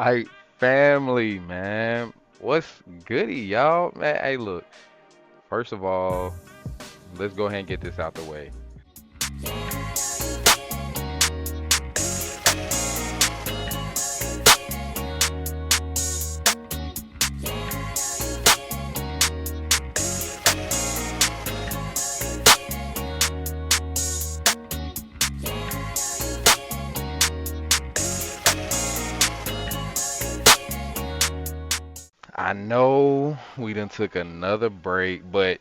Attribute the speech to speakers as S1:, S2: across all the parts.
S1: Hype family, man. What's goody, y'all? Man, hey, look. First of all, let's go ahead and get this out the way. I know we done took another break, but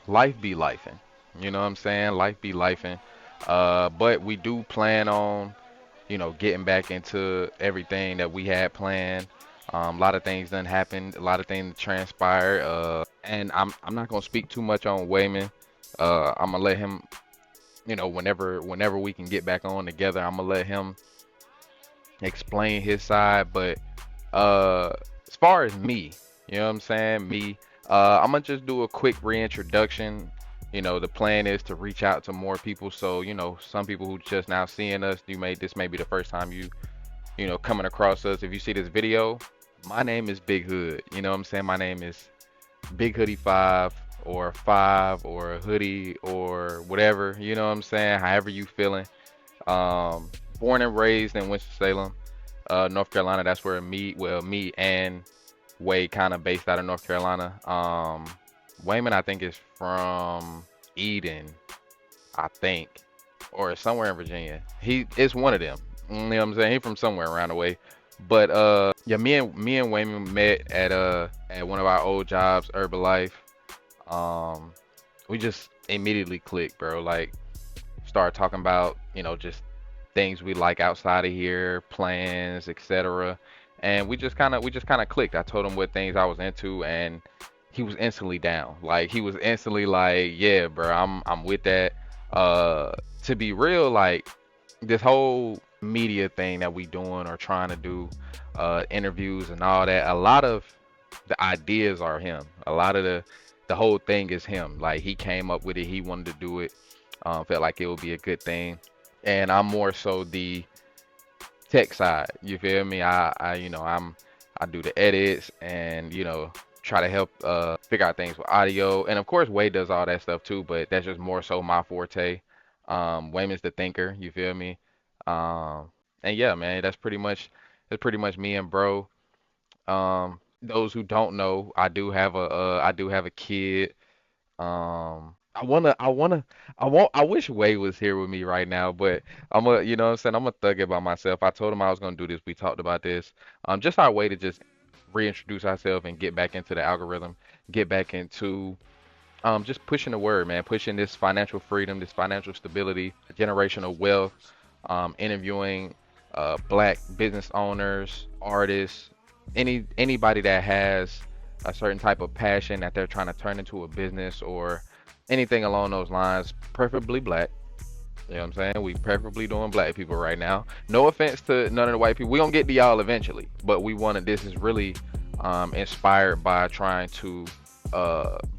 S1: life be lifing. You know what I'm saying? Life be lifing. But we do plan on, getting back into everything that we had planned. A lot of things done happened, a lot of things transpired. And I'm not gonna speak too much on Wayman. I'm gonna let him, whenever we can get back on together, I'm gonna let him explain his side. But uh, as far as me, you know what I'm saying? I'm gonna just do a quick reintroduction. The plan is to reach out to more people. So, some people who just now seeing us, this may be the first time coming across us. If you see this video, my name is Big Hood. You know what I'm saying? My name is Big Hoodie 5 or 5 or Hoodie or whatever. You know what I'm saying? However you feeling. Um, Born and raised in Winston-Salem, North Carolina. That's where me and Wade kind of based out of North Carolina. Wayman, I think, is from Eden, I think, or somewhere in Virginia. He is one of them. You know what I'm saying? He from somewhere around the way. But yeah, me and Wayman met at one of our old jobs, Herbalife. Um, we just immediately clicked, bro. Like, start talking about, just things we like outside of here, plans, etc. And we just kind of clicked. I told him what things I was into, and he was instantly down. Like, he was instantly like, "Yeah, bro, I'm with that." Uh, to be real, like, this whole media thing that we doing or trying to do, interviews and all that, a lot of the ideas are him. A lot of the whole thing is him. Like, he came up with it. He wanted to do it. Felt like it would be a good thing. And I'm more so the tech side. You feel me? I do the edits and try to help figure out things with audio. And of course Wade does all that stuff too, but that's just more so my forte. Wayman's the thinker. You feel me? Um, and yeah, man, that's pretty much me and bro. Those who don't know, I do have a kid. I wish Wade was here with me right now, but you know what I'm saying, I'm gonna thug it by myself. I told him I was gonna do this. We talked about this. Just our way to just reintroduce ourselves and get back into the algorithm, get back into just pushing the word, man, pushing this financial freedom, this financial stability, generational wealth, interviewing black business owners, artists, anybody that has a certain type of passion that they're trying to turn into a business or anything along those lines, preferably black. You know what I'm saying? We preferably doing black people right now. No offense to none of the white people. We gonna get to y'all eventually, but this is really inspired by trying to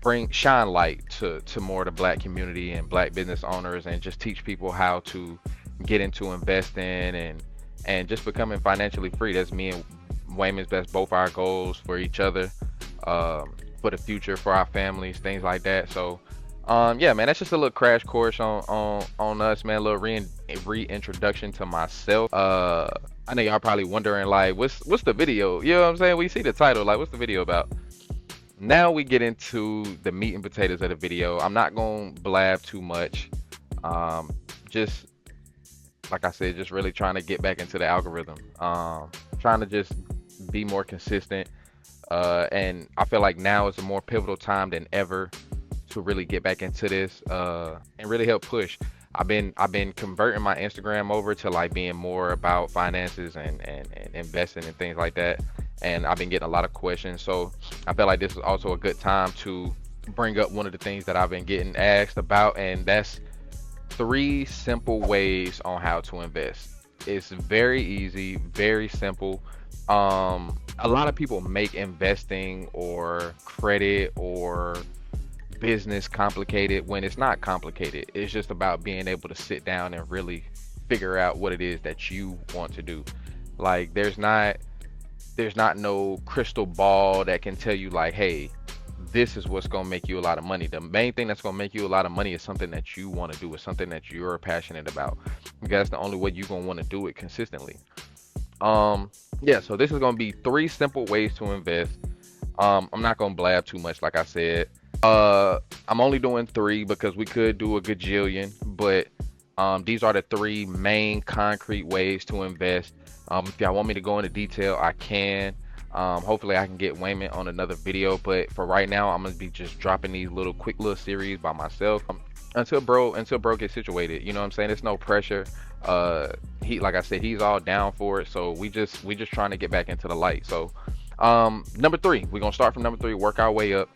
S1: bring shine light to more of the black community and black business owners and just teach people how to get into investing and just becoming financially free. That's me and Wayman's, that's both our goals for each other, for the future, for our families, things like that. So, yeah, man, that's just a little crash course on us, man. A little reintroduction to myself. I know y'all probably wondering like, what's the video? You know what I'm saying? We see the title, like, what's the video about? Now we get into the meat and potatoes of the video. I'm not gonna blab too much. Just like I said, just really trying to get back into the algorithm. Trying to just be more consistent. And I feel like now is a more pivotal time than ever to really get back into this and really help push. I've been converting my Instagram over to like being more about finances and investing and things like that. And I've been getting a lot of questions. So I feel like this is also a good time to bring up one of the things that I've been getting asked about, and that's three simple ways on how to invest. It's very easy, very simple. A lot of people make investing or credit or business complicated when it's not complicated. It's just about being able to sit down and really figure out what it is that you want to do. Like there's not no crystal ball that can tell you like, hey, this is what's gonna make you a lot of money. The main thing that's gonna make you a lot of money is something that you want to do, is something that you're passionate about. Because that's the only way you're gonna want to do it consistently. Um, yeah, so this is gonna be three simple ways to invest. I'm not gonna blab too much, like I said. I'm only doing three because we could do a gajillion, but these are the three main concrete ways to invest. If y'all want me to go into detail, I can. Hopefully, I can get Wayman on another video, but for right now, I'm gonna be just dropping these little quick little series by myself until bro gets situated. You know what I'm saying? There's no pressure. He, like I said, he's all down for it. So we just trying to get back into the light. So number three, we're gonna start from number three, work our way up.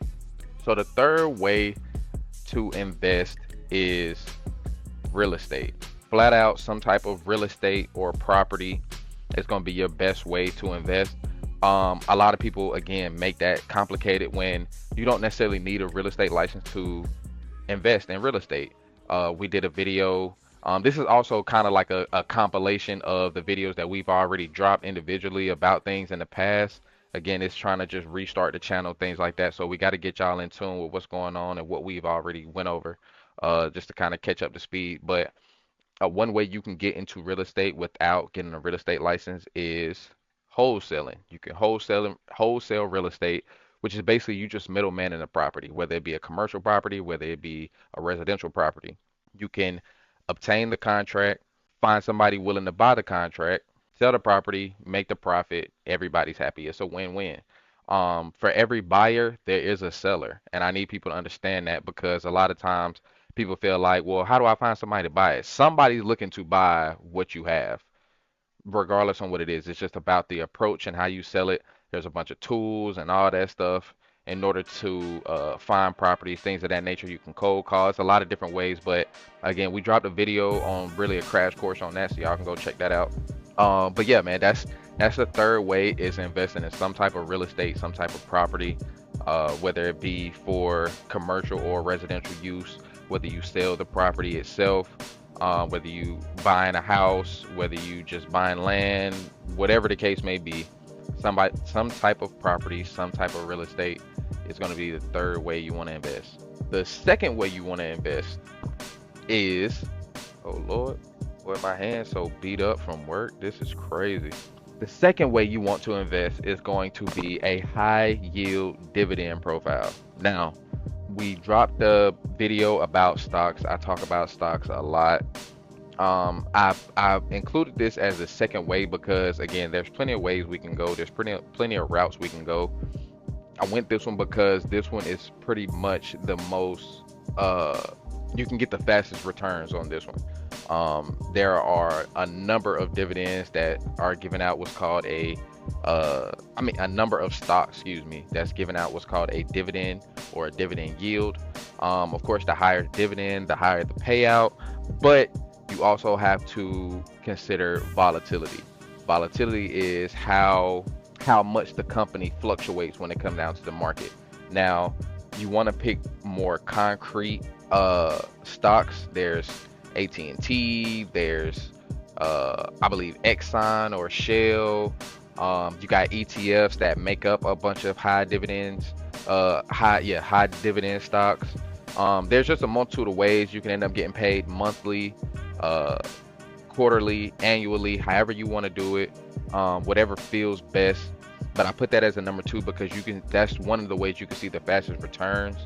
S1: So the third way to invest is real estate. Flat out, some type of real estate or property is going to be your best way to invest. A lot of people, again, make that complicated when you don't necessarily need a real estate license to invest in real estate. We did a video. This is also kind of like a compilation of the videos that we've already dropped individually about things in the past. Again, it's trying to just restart the channel, things like that. So we got to get y'all in tune with what's going on and what we've already went over, just to kind of catch up to speed. But one way you can get into real estate without getting a real estate license is wholesaling. You can wholesale real estate, which is basically you just middleman in a property, whether it be a commercial property, whether it be a residential property. You can obtain the contract, find somebody willing to buy the contract, sell the property, make the profit. Everybody's happy. It's a win-win. For every buyer, there is a seller, and I need people to understand that because a lot of times people feel like, well, how do I find somebody to buy it? Somebody's looking to buy what you have, regardless on what it is. It's just about the approach and how you sell it. There's a bunch of tools and all that stuff in order to find properties, things of that nature. You can cold call. It's a lot of different ways, but again, we dropped a video on really a crash course on that, so y'all can go check that out. But yeah, man, that's the third way, is investing in some type of real estate, some type of property, whether it be for commercial or residential use, whether you sell the property itself, whether you buying a house, whether you just buying land, whatever the case may be, some type of property, some type of real estate is going to be the third way you want to invest. The second way you want to invest is, oh Lord, boy, my hand's so beat up from work. This is crazy. The second way you want to invest is going to be a high yield dividend profile. Now, we dropped the video about stocks. I talk about stocks a lot. I've included this as a second way because again, there's plenty of ways we can go. There's plenty of routes we can go. I went this one because this one is pretty much the most you can get the fastest returns on this one. There are a number of dividends that are given out what's called a number of stocks, excuse me, that's given out what's called a dividend or a dividend yield. Of course, the higher the dividend, the higher the payout, but you also have to consider volatility. Volatility is how much the company fluctuates when it comes down to the market. Now, you want to pick more concrete stocks. There's AT&T, there's I believe Exxon or Shell. You got ETFs that make up a bunch of high dividends, high dividend stocks. There's just a multitude of ways you can end up getting paid monthly, quarterly, annually, however you want to do it, whatever feels best. But I put that as a number two because that's one of the ways you can see the fastest returns.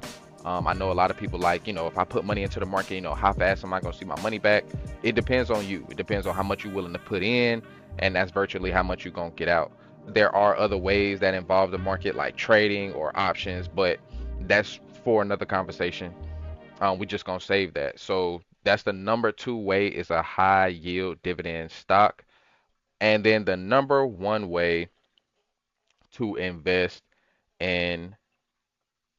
S1: I know a lot of people like, if I put money into the market, how fast am I going to see my money back? It depends on you. It depends on how much you're willing to put in, and that's virtually how much you're going to get out. There are other ways that involve the market, like trading or options, but that's for another conversation. We're just going to save that. So that's the number two way, is a high yield dividend stock. And then the number one way to invest in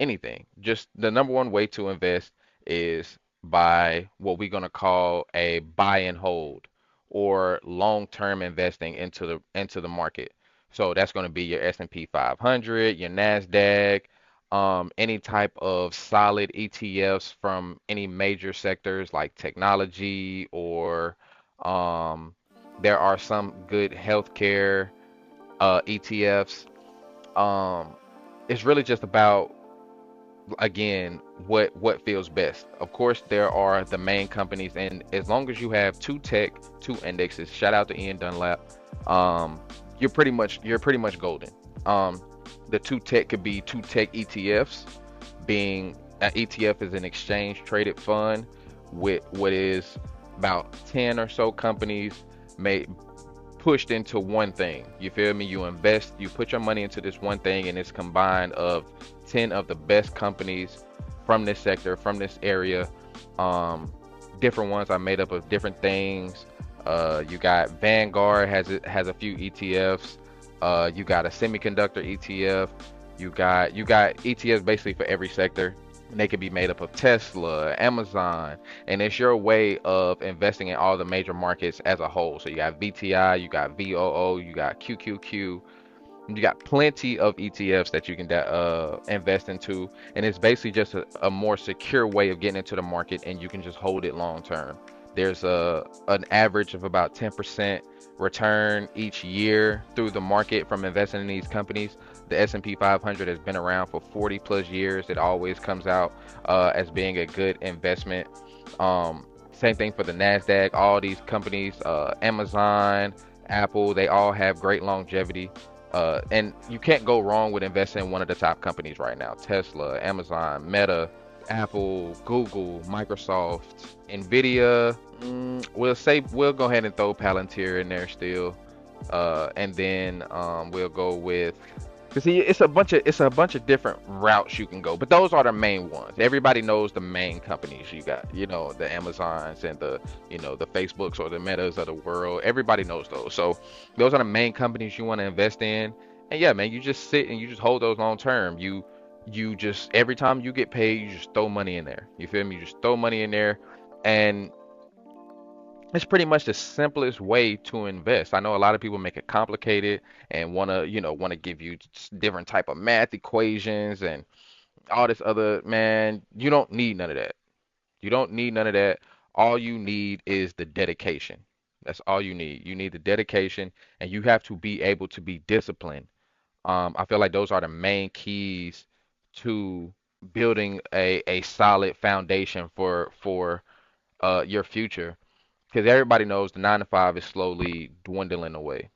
S1: anything, just the number one way to invest, is by what we're going to call a buy and hold, or long-term investing into the market. So that's going to be your S&P 500, your Nasdaq, any type of solid ETFs from any major sectors like technology or um, There are some good healthcare ETFs. Um, it's really just about, again, what feels best. Of course, there are the main companies, and as long as you have two tech, two indexes, shout out to Ian Dunlap, um, you're pretty much golden. Um, the two tech could be two tech ETFs, being an ETF is an exchange traded fund with what is about 10 or so companies made pushed into one thing. You feel me? You invest, you put your money into this one thing, and it's combined of 10 of the best companies from this sector, from this area. Um, Different ones are made up of different things. You got Vanguard has a few ETFs. You got a semiconductor ETF. You got ETFs basically for every sector. And they can be made up of Tesla, Amazon, and it's your way of investing in all the major markets as a whole. So you got VTI, you got VOO, you got QQQ, you got plenty of ETFs that you can invest into, and it's basically just a more secure way of getting into the market, and you can just hold it long term. There's an average of about 10% return each year through the market from investing in these companies. The S&P 500 has been around for 40 plus years. It always comes out as being a good investment. Same thing for the Nasdaq. All these companies, Amazon, Apple, they all have great longevity. And you can't go wrong with investing in one of the top companies right now: Tesla, Amazon, Meta, Apple, Google, Microsoft, Nvidia. We'll go ahead and throw Palantir in there still, and then we'll go with. Cause see, it's a bunch of different routes you can go, but those are the main ones. Everybody knows the main companies. You got, the Amazons and the Facebooks or the Metas of the world. Everybody knows those. So those are the main companies you want to invest in. And yeah, man, you just sit and you just hold those long term. You just, every time you get paid, you just throw money in there. You feel me? You just throw money in there, and it's pretty much the simplest way to invest. I know a lot of people make it complicated and want to give you different type of math equations and all this other, man. You don't need none of that. You don't need none of that. All you need is the dedication. That's all you need. You need the dedication, and you have to be able to be disciplined. I feel like those are the main keys to building a solid foundation for your future, because everybody knows the 9 to 5 is slowly dwindling away,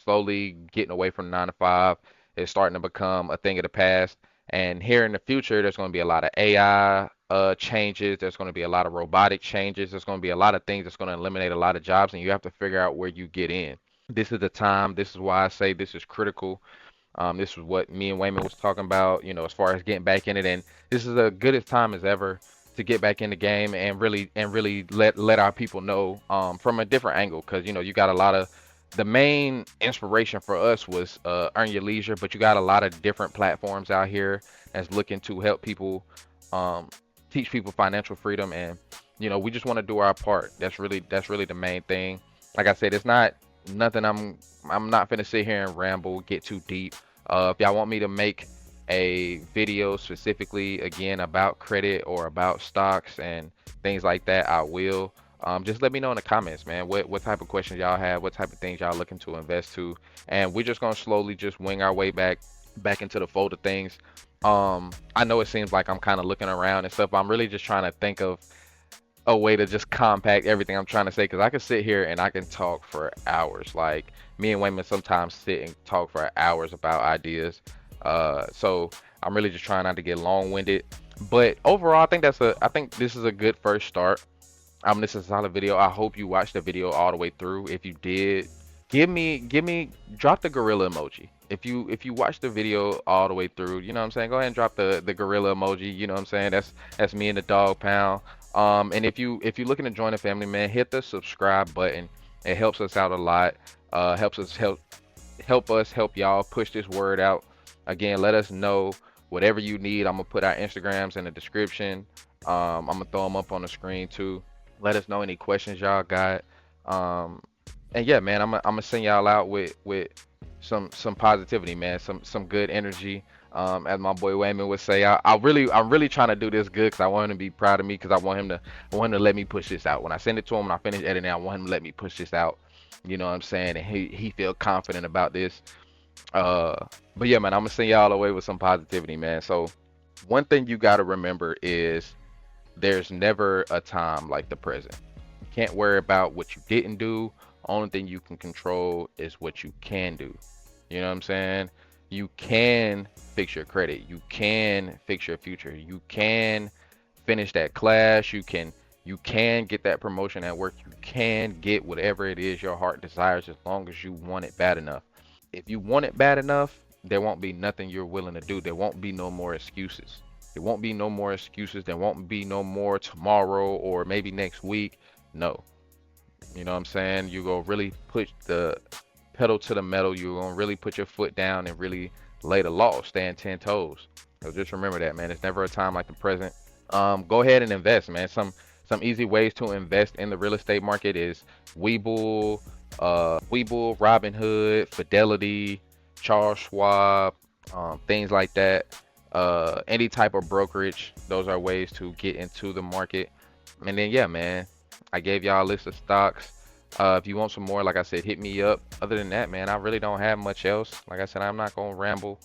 S1: slowly getting away from 9 to 5. It's starting to become a thing of the past. And here in the future, there's going to be a lot of AI changes. There's going to be a lot of robotic changes. There's going to be a lot of things that's going to eliminate a lot of jobs, and you have to figure out where you get in. This is the time. This is why I say this is critical. This is what me and Wayman was talking about, as far as getting back in it, and this is a good as time as ever to get back in the game and really let our people know from a different angle, because you got a lot of the main inspiration for us was Earn Your Leisure, but you got a lot of different platforms out here that's looking to help people, um, teach people financial freedom, and we just want to do our part. That's really the main thing. Like I said, it's not nothing. I'm not finna sit here and ramble, get too deep. If y'all want me to make a video specifically again about credit or about stocks and things like that, I will. Just let me know in the comments, man. What type of questions y'all have? What type of things y'all looking to invest to? And we're just gonna slowly just wing our way back into the fold of things. I know it seems like I'm kind of looking around and stuff, but I'm really just trying to think of a way to just compact everything I'm trying to say, because I can sit here and I can talk for hours. Like me and Wayman sometimes sit and talk for hours about ideas. So I'm really just trying not to get long-winded. But overall, I think this is a good first start. This is a solid video. I hope you watched the video all the way through. If you did, drop the gorilla emoji. If you watch the video all the way through, you know what I'm saying? Go ahead and drop the gorilla emoji. You know what I'm saying? That's me and the dog pound. And if you're looking to join the family, man, hit the subscribe button. It helps us out a lot. Helps us help us help y'all push this word out. Again, let us know whatever you need. I'm gonna put our Instagrams in the description. I'm gonna throw them up on the screen too. Let us know any questions y'all got. Um, and yeah, man, I'm gonna send y'all out with some positivity, man, some good energy. As my boy Wayman would say, I'm really trying to do this good, because I want him to be proud of me, because I want him to let me push this out. When I send it to him and I finish editing, I want him to let me push this out. You know what I'm saying? And he feel confident about this. Uh, but yeah, man, I'm gonna send y'all away with some positivity, man. So one thing you gotta remember is there's never a time like the present. You can't worry about what you didn't do. Only thing you can control is what you can do. You know what I'm saying? You can fix your credit. You can fix your future. You can finish that class. You can get that promotion at work. You can get whatever it is your heart desires as long as you want it bad enough. If you want it bad enough, there won't be nothing you're willing to do. There won't be no more excuses. There won't be no more excuses. There won't be no more tomorrow or maybe next week. No. You know what I'm saying? You go really put the pedal to the metal. You're gonna really put your foot down and really lay the law, stand 10 toes. So just remember that, man. It's never a time like the present. Go ahead and invest, man. Some easy ways to invest in the real estate market is Webull, Robinhood, Fidelity, Charles Schwab, things like that. Any type of brokerage, those are ways to get into the market. And then yeah, man, I gave y'all a list of stocks. If you want some more, like I said, hit me up. Other than that, man, I really don't have much else. Like I said, I'm not gonna ramble.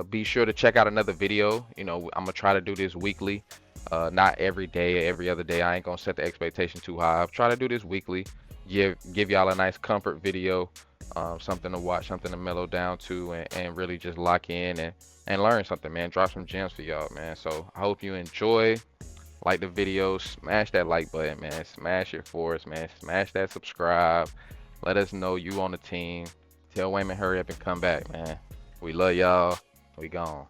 S1: Be sure to check out another video. You know, I'm gonna try to do this weekly, not every day, every other day. I ain't gonna set the expectation too high. I'll try to do this weekly. Give y'all a nice comfort video, something to watch, something to mellow down to, and really just lock in and learn something, man. Drop some gems for y'all, man. So I hope you enjoy. Like the video, smash that like button, man. Smash it for us, man. Smash that subscribe. Let us know you on the team. Tell Wayman hurry up and come back, man. We love y'all. We gone.